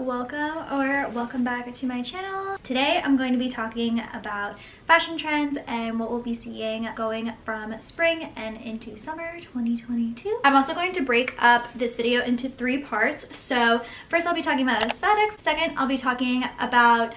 welcome back to my channel. Today I'm going to be talking about fashion trends and what we'll be seeing going from spring and into summer 2022. I'm also going to break up this video into 3 parts. So first I'll be talking about aesthetics. Second, I'll be talking about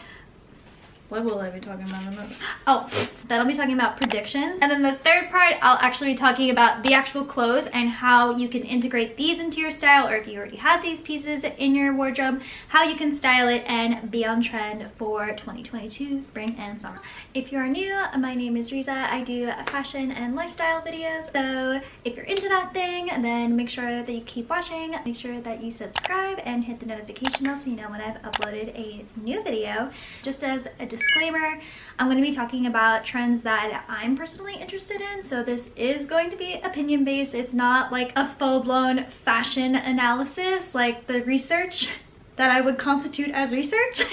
what will I be talking about? Then I'll be talking about predictions. And then the third part, I'll actually be talking about the actual clothes and how you can integrate these into your style, or if you already have these pieces in your wardrobe, how you can style it and be on trend for 2022 spring and summer. If you're new, my name is Ressa. I do fashion and lifestyle videos. So if you're into that thing, then make sure that you keep watching. Make sure that you subscribe and hit the notification bell so you know when I've uploaded a new video. Just as a disclaimer, I'm going to be talking about trends that I'm personally interested in, so this is going to be opinion based. It's not like a full-blown fashion analysis. Like the research that I would constitute as research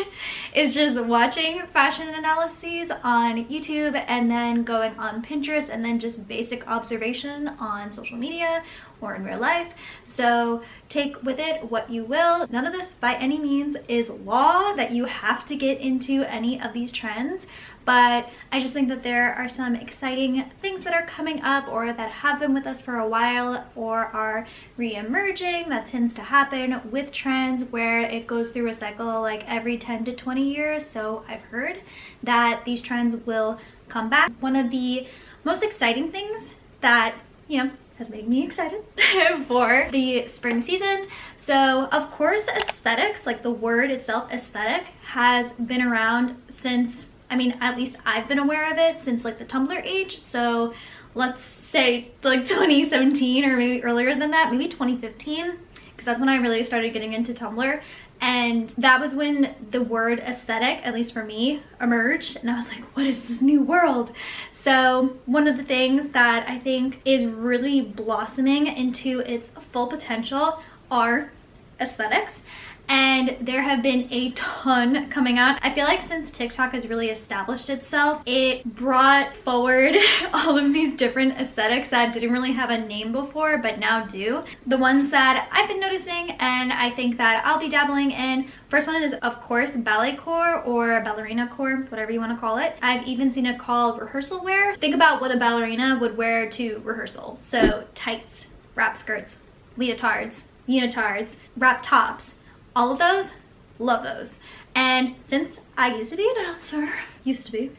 is just watching fashion analyses on YouTube and then going on Pinterest and then just basic observation on social media or in real life. So take with it what you will. None of this by any means is law that you have to get into any of these trends, but I just think that there are some exciting things that are coming up or that have been with us for a while or are re-emerging. That tends to happen with trends where it goes through a cycle like every 10 to 20 years. So I've heard that these trends will come back. One of the most exciting things that, has made me excited for the spring season. So of course aesthetics, like the word itself, aesthetic, has been around since, at least I've been aware of it since like the Tumblr age. So let's say like 2017 or maybe earlier than that, maybe 2015, because that's when I really started getting into Tumblr. And that was when the word aesthetic, at least for me, emerged. And I was like, what is this new world? So one of the things that I think is really blossoming into its full potential are aesthetics. And there have been a ton coming out. I feel like since TikTok has really established itself, it brought forward all of these different aesthetics that didn't really have a name before, but now do. The ones that I've been noticing and I think that I'll be dabbling in, first one is of course ballet core or ballerina core, whatever you want to call it. I've even seen it called rehearsal wear. Think about what a ballerina would wear to rehearsal. So tights, wrap skirts, leotards, unitards, wrap tops. All of those, love those. And since I used to be an announcer,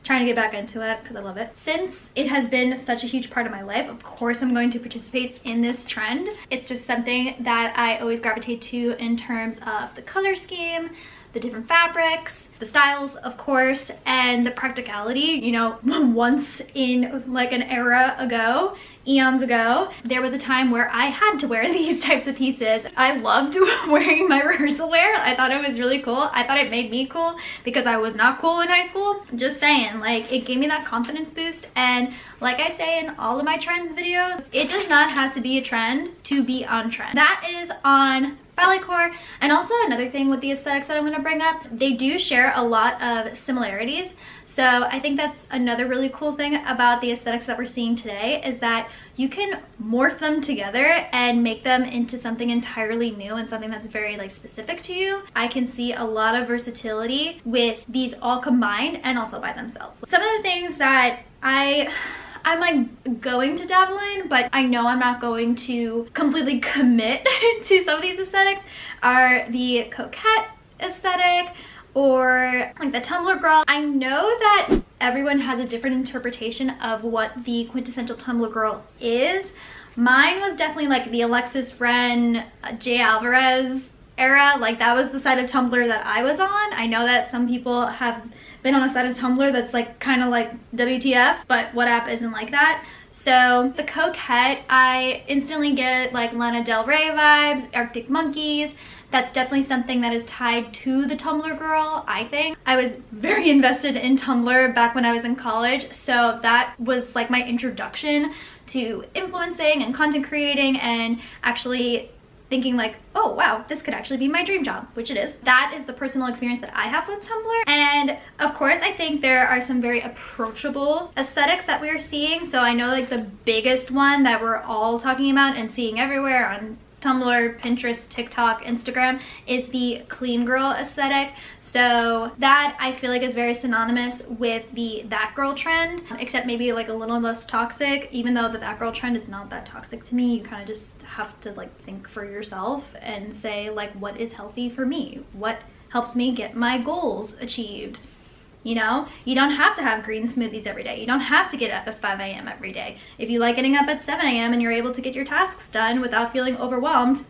trying to get back into it because I love it. Since it has been such a huge part of my life, of course I'm going to participate in this trend. It's just something that I always gravitate to in terms of the color scheme, the different fabrics, the styles, of course, and the practicality. Once in like an era ago, eons ago, there was a time where I had to wear these types of pieces. I loved wearing my rehearsal wear. I thought it was really cool. I thought it made me cool because I was not cool in high school. Just saying, like, it gave me that confidence boost. And like I say in all of my trends videos, it does not have to be a trend to be on trend. That is on ballet core. And also another thing with the aesthetics that I'm going to bring up, they do share a lot of similarities. So I think that's another really cool thing about the aesthetics that we're seeing today, is that you can morph them together and make them into something entirely new and something that's very like specific to you. I can see a lot of versatility with these all combined and also by themselves. Some of the things that I'm like going to dabble in, but I know I'm not going to completely commit to some of these aesthetics, are the coquette aesthetic or like the Tumblr girl. I know that everyone has a different interpretation of what the quintessential Tumblr girl is. Mine was definitely like the Alexis Friend, Jay Alvarez era. Like that was the side of Tumblr that I was on. I know that some people have been on a side of Tumblr that's like kind of like WTF, but what app isn't like that? So the coquette, I instantly get like Lana Del Rey vibes, Arctic Monkeys. That's definitely something that is tied to the Tumblr girl, I think. I was very invested in Tumblr back when I was in college, so that was like my introduction to influencing and content creating and actually thinking like, oh wow, this could actually be my dream job, which it is. That is the personal experience that I have with Tumblr. And of course, I think there are some very approachable aesthetics that we're seeing. So I know like the biggest one that we're all talking about and seeing everywhere on Tumblr, Pinterest, TikTok, Instagram, is the clean girl aesthetic. So that I feel like is very synonymous with the that girl trend, except maybe like a little less toxic, even though the that girl trend is not that toxic to me. You kind of just have to like think for yourself and say like, what is healthy for me? What helps me get my goals achieved? You know, you don't have to have green smoothies every day. You don't have to get up at 5 a.m. every day. If you like getting up at 7 a.m. and you're able to get your tasks done without feeling overwhelmed,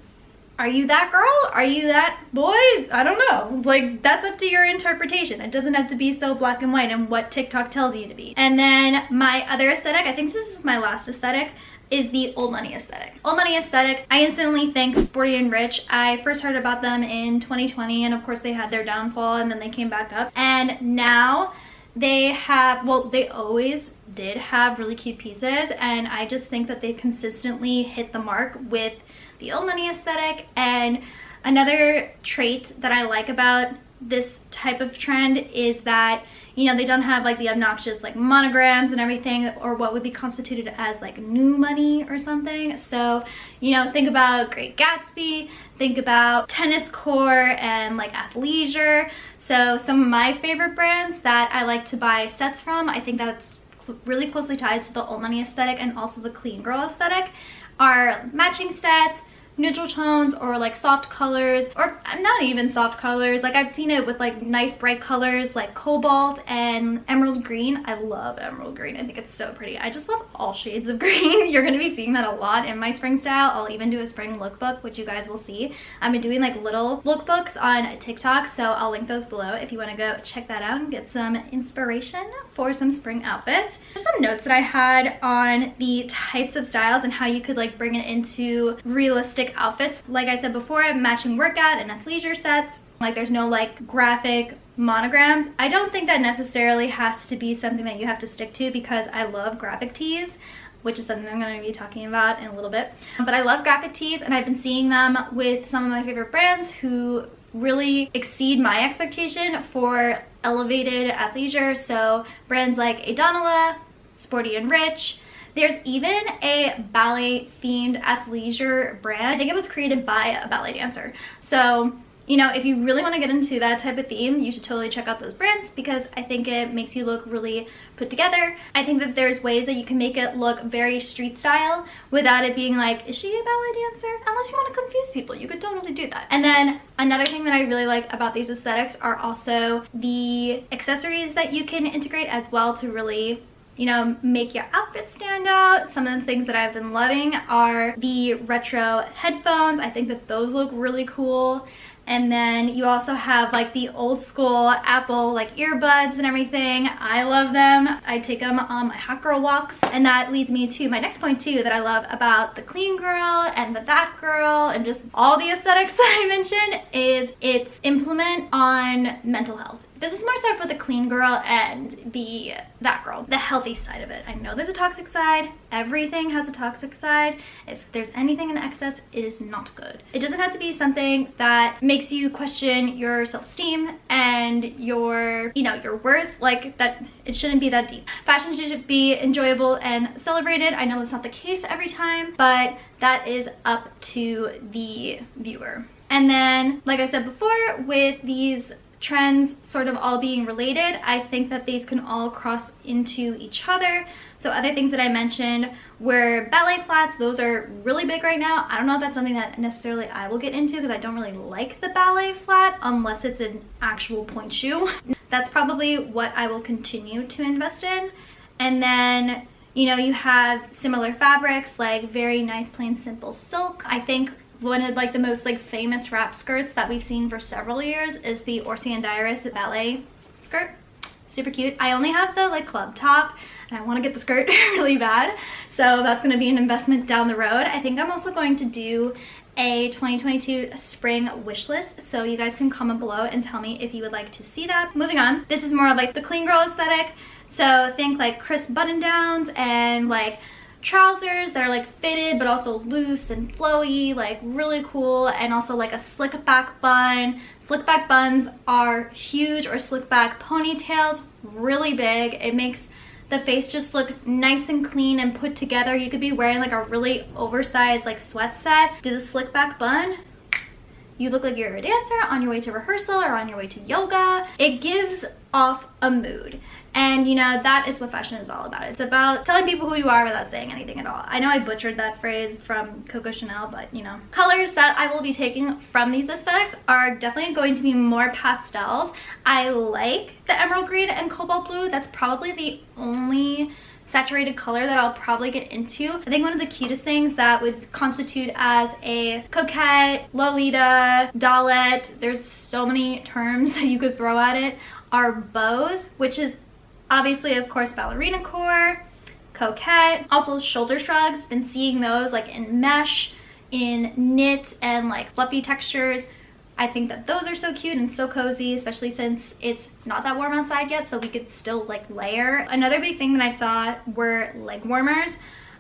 are you that girl? Are you that boy? I don't know. Like, that's up to your interpretation. It doesn't have to be so black and white and what TikTok tells you to be. And then my other aesthetic, I think this is my last aesthetic, is the old money aesthetic. Old money aesthetic, I instantly think Sporty and Rich. I first heard about them in 2020, and of course they had their downfall and then they came back up. And now they have, well, they always did have really cute pieces, and I just think that they consistently hit the mark with the old money aesthetic. And another trait that I like about this type of trend is that, you know, they don't have like the obnoxious like monograms and everything, or what would be constituted as like new money or something. So, you know, think about Great Gatsby, think about tennis core and like athleisure. So some of my favorite brands that I like to buy sets from, I think that's really closely tied to the old money aesthetic and also the clean girl aesthetic, are matching sets, neutral tones, or like soft colors, or not even soft colors. Like I've seen it with like nice bright colors like cobalt and emerald green. I love emerald green. I think it's so pretty. I just love all shades of green. You're gonna be seeing that a lot in my spring style. I'll even do a spring lookbook, which you guys will see. I've been doing like little lookbooks on TikTok, so I'll link those below if you want to go check that out and get some inspiration for some spring outfits. Just some notes that I had on the types of styles and how you could like bring it into realistic outfits. Like I said before, matching workout and athleisure sets. Like there's no like graphic monograms. I don't think that necessarily has to be something that you have to stick to, because I love graphic tees, which is something I'm going to be talking about in a little bit. But I love graphic tees, and I've been seeing them with some of my favorite brands who really exceed my expectation for elevated athleisure. So brands like Adonala, Sporty and Rich. There's even a ballet themed athleisure brand. I think it was created by a ballet dancer. So, you know, if you really want to get into that type of theme, you should totally check out those brands, because I think it makes you look really put together. I think that there's ways that you can make it look very street style without it being like, is she a ballet dancer? Unless you want to confuse people, you could totally do that. And then another thing that I really like about these aesthetics are also the accessories that you can integrate as well to really, you know, make your outfit stand out. Some of the things that I've been loving are the retro headphones. I think that those look really cool. And then you also have like the old school Apple like earbuds and everything. I love them. I take them on my hot girl walks. And that leads me to my next point too that I love about the clean girl and the that girl and just all the aesthetics that I mentioned is its implement on mental health. This is more so for the clean girl and the that girl, the healthy side of it. I know there's a toxic side. Everything has a toxic side. If there's anything in excess, it is not good. It doesn't have to be something that makes you question your self-esteem and your, you know, your worth. Like that, it shouldn't be that deep. Fashion should be enjoyable and celebrated. I know that's not the case every time, but that is up to the viewer. And then, like I said before, with these trends sort of all being related, I think that these can all cross into each other. So other things that I mentioned were ballet flats. Those are really big right now. I don't know if that's something that necessarily I will get into, because I don't really like the ballet flat unless it's an actual point shoe. That's probably what I will continue to invest in. And then, you know, you have similar fabrics like very nice plain simple silk. I think one of like the most like famous wrap skirts that we've seen for several years is the Orsi and Dairis ballet skirt. Super cute. I only have the like club top and I want to get the skirt really bad, so that's going to be an investment down the road. I think I'm also going to do a 2022 spring wish list, so you guys can comment below and tell me if you would like to see that. Moving on, this is more of like the clean girl aesthetic, so think like crisp button downs and like trousers that are like fitted but also loose and flowy, like really cool. And also like a slick back bun. Slick back buns are huge, or slick back ponytails, really big. It makes the face just look nice and clean and put together. You could be wearing like a really oversized like sweat set, do the slick back bun. You look like you're a dancer on your way to rehearsal or on your way to yoga. It gives off a mood. And you know, that is what fashion is all about. It's about telling people who you are without saying anything at all. I know I butchered that phrase from Coco Chanel, but you know. Colors that I will be taking from these aesthetics are definitely going to be more pastels. I like the emerald green and cobalt blue. That's probably the only saturated color that I'll probably get into. I think one of the cutest things that would constitute as a coquette, Lolita, dollette, there's so many terms that you could throw at it, are bows, which is obviously, of course, ballerina core, coquette, also shoulder shrugs. Been seeing those like in mesh, in knit, and like fluffy textures. I think that those are so cute and so cozy, especially since it's not that warm outside yet, so we could still like layer. Another big thing that I saw were leg warmers.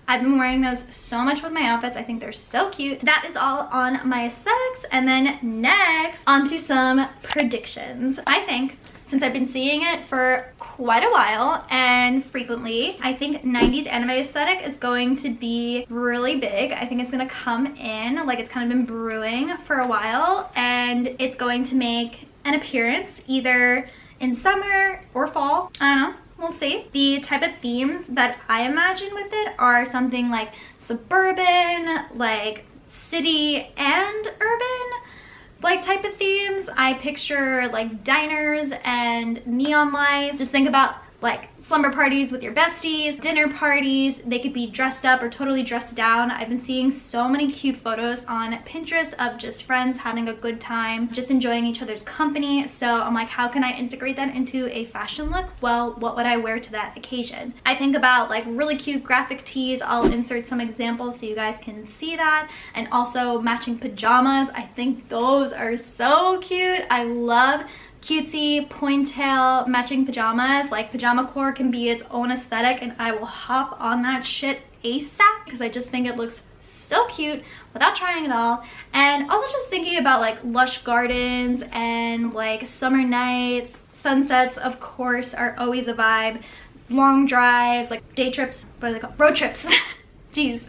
I've been wearing those so much with my outfits. I think they're so cute. That is all on my aesthetics. And then next, onto some predictions. I think, since I've been seeing it for quite a while and frequently, I think 90s anime aesthetic is going to be really big. I think it's gonna come in, like it's kind of been brewing for a while, and it's going to make an appearance either in summer or fall. I don't know, we'll see. The type of themes that I imagine with it are something like suburban, like city and urban, like type of themes. I picture like diners and neon lights. Just think about like slumber parties with your besties, dinner parties. They could be dressed up or totally dressed down. I've been seeing so many cute photos on Pinterest of just friends having a good time, just enjoying each other's company. So I'm like, how can I integrate that into a fashion look? Well, what would I wear to that occasion? I think about like really cute graphic tees. I'll insert some examples so you guys can see that. And also matching pajamas. I think those are so cute. I love cutesy pointail matching pajamas. Like pajama core can be its own aesthetic, and I will hop on that shit ASAP because I just think it looks so cute without trying it all. And also just thinking about like lush gardens and like summer nights. Sunsets, of course, are always a vibe. Long drives, like day trips, what are they called? Road trips. Jeez.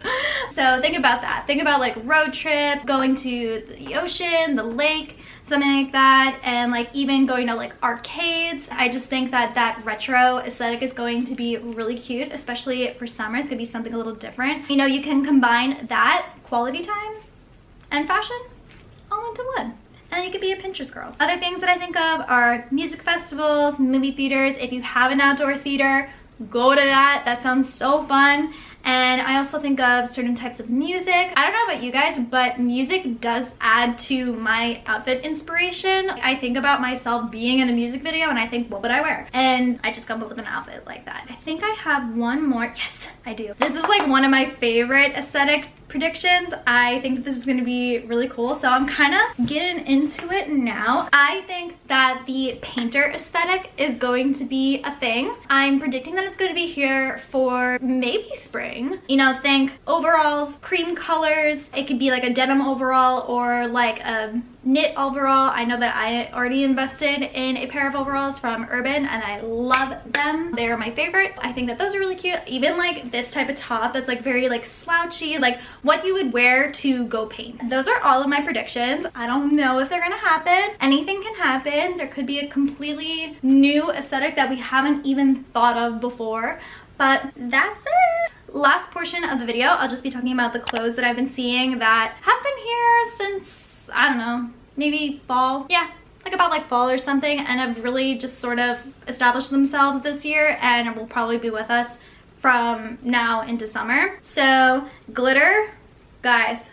So think about that. Think about like road trips, going to the ocean, the lake, something like that, and like even going to like arcades. I just think that that retro aesthetic is going to be really cute, especially for summer. It's gonna be something a little different. You know, you can combine that quality time and fashion all into one. And then you could be a Pinterest girl. Other things that I think of are music festivals, movie theaters. If you have an outdoor theater, go to that. That sounds so fun. And I also think of certain types of music. I don't know about you guys, but music does add to my outfit inspiration. I think about myself being in a music video and I think, what would I wear? And I just come up with an outfit like that. I think I have one more. Yes, I do. This is like one of my favorite aesthetic predictions. I think that this is going to be really cool, so I'm kind of getting into it now. I think that the painter aesthetic is going to be a thing. I'm predicting that it's going to be here for maybe spring. You know, think overalls, cream colors. It could be like a denim overall or like a knit overall. I know that I already invested in a pair of overalls from Urban and I love them. They're my favorite. I think that those are really cute. Even like this type of top that's like very like slouchy, like what you would wear to go paint. Those are all of my predictions. I don't know if they're gonna happen. Anything can happen. There could be a completely new aesthetic that we haven't even thought of before, but that's it. Last portion of the video, I'll just be talking about the clothes that I've been seeing that have been here since, I don't know, maybe fall. Yeah, like about like fall or something, and have really just sort of established themselves this year and will probably be with us from now into summer. So glitter, guys,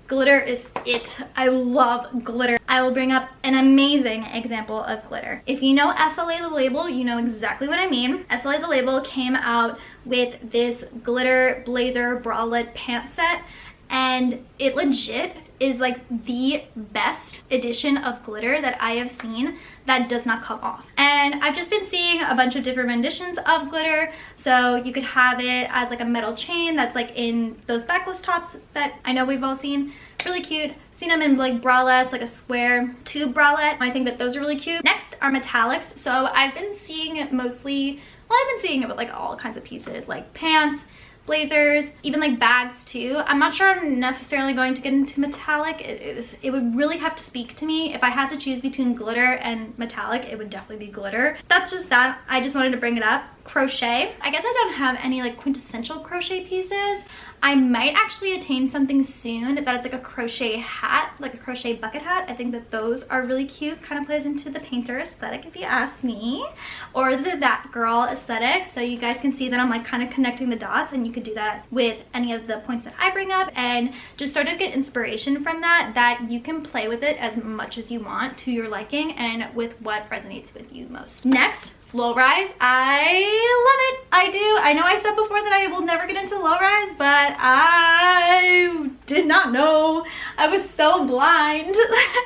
glitter is it. I love glitter. I will bring up an amazing example of glitter. If you know SLA The Label, you know exactly what I mean. SLA The Label came out with this glitter blazer bralette pant set, and it legit is like the best edition of glitter that I have seen that does not come off. And I've just been seeing a bunch of different renditions of glitter. So you could have it as like a metal chain that's like in those backless tops that I know we've all seen. Really cute. seen them in like bralettes, like a square tube bralette. I think that those are really cute. Next are metallics. So I've been seeing it mostly, well, I've been seeing it with like all kinds of pieces, like pants, blazers, even like bags too. I'm not sure I'm necessarily going to get into metallic. It would really have to speak to me. If I had to choose between glitter and metallic, it would definitely be glitter. That's just that. I just wanted to bring it up. Crochet. I guess I don't have any like quintessential crochet pieces. I might actually attain something soon that is like a crochet hat, like a crochet bucket hat. I think that those are really cute. Kind of plays into the painter aesthetic if you ask me, or the that girl aesthetic. So you guys can see that I'm like kind of connecting the dots, and you could do that with any of the points that I bring up and just sort of get inspiration from that you can play with it as much as you want to your liking and with what resonates with you most. Next, low rise. I love it. I do. I know I said before that I will never get into low rise, but I did not know. I was so blind.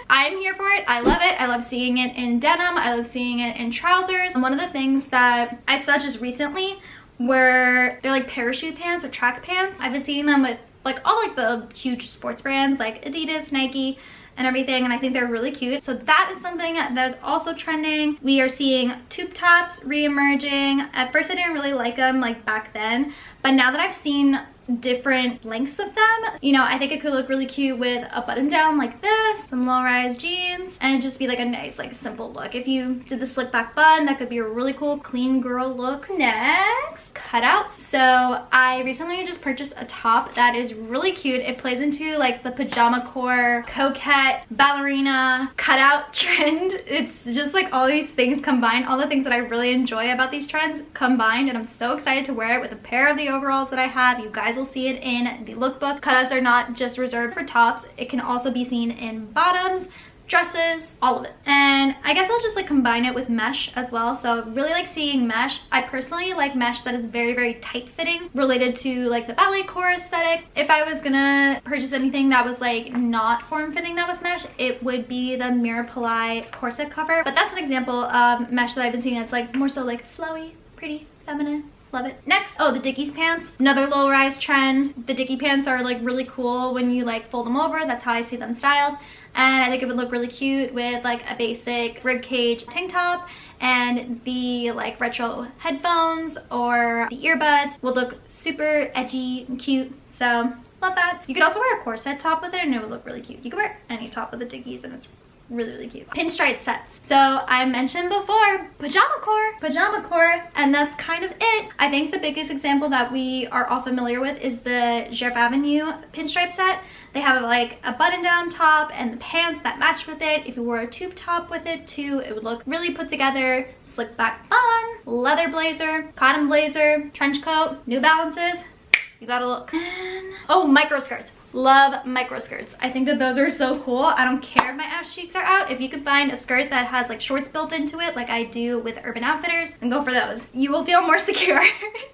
I'm here for it. I love it. I love seeing it in denim. I love seeing it in trousers. And one of the things that I saw just recently were they're like parachute pants or track pants. I've been seeing them with like all like the huge sports brands like Adidas, Nike, and everything, and I think they're really cute. So that is something that is also trending. We are seeing tube tops re-emerging. At first I didn't really like them like back then, but now that I've seen different lengths of them, you know, I think it could look really cute with a button down like this, some low-rise jeans, and just be like a nice like simple look. If you did the slick back bun, that could be a really cool clean girl look. Next, cutouts. So I recently just purchased a top that is really cute. It plays into like the pajama core, coquette, ballerina, cutout trend. It's just like all these things combined, all the things that I really enjoy about these trends combined, and I'm so excited to wear it with a pair of the overalls that I have. You guys will see it in the lookbook. Cutouts are not just reserved for tops. It can also be seen in bottoms, dresses, all of it. And I guess I'll just like combine it with mesh as well. So really like seeing mesh. I personally like mesh that is very, very tight fitting, related to like the ballet core aesthetic. If I was gonna purchase anything that was like not form fitting that was mesh, it would be the Mirapolai corset cover. But that's an example of mesh that I've been seeing that's like more so like flowy, pretty, feminine. Love it. Next, oh, the Dickies pants. Another low-rise trend. The Dickie pants are like really cool when you like fold them over. That's how I see them styled. And I think it would look really cute with like a basic ribcage tank top, and the like retro headphones or the earbuds will look super edgy and cute. So love that. You could also wear a corset top with it and it would look really cute. You could wear any top with the Dickies and it's really, really cute. Pinstripe sets. So I mentioned before pajama core, and that's kind of it. I think the biggest example that we are all familiar with is the Gers Avenue pinstripe set. They have like a button down top and the pants that match with it. If you wore a tube top with it too, it would look really put together. Slick back bun, leather blazer, cotton blazer, trench coat, New Balances. You gotta look. And, oh, micro skirts. Love micro skirts. I think that those are so cool. I don't care if my ass cheeks are out. If you could find a skirt that has like shorts built into it like I do with Urban Outfitters, then go for those. You will feel more secure.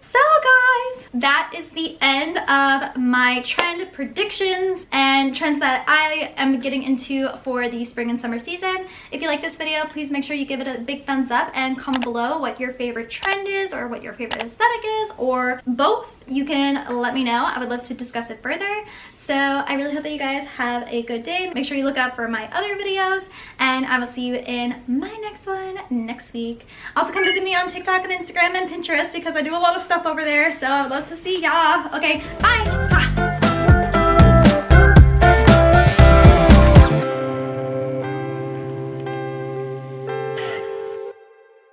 So guys, that is the end of my trend predictions and trends that I am getting into for the spring and summer season. If you like this video, please make sure you give it a big thumbs up and comment below what your favorite trend is or what your favorite aesthetic is, or both. You can let me know. I would love to discuss it further. So I really hope that you guys have a good day. Make sure you look out for my other videos, and I will see you in my next one next week. Also come visit me on TikTok and Instagram and Pinterest because I do a lot of stuff over there, so I would love to see y'all. Okay, bye.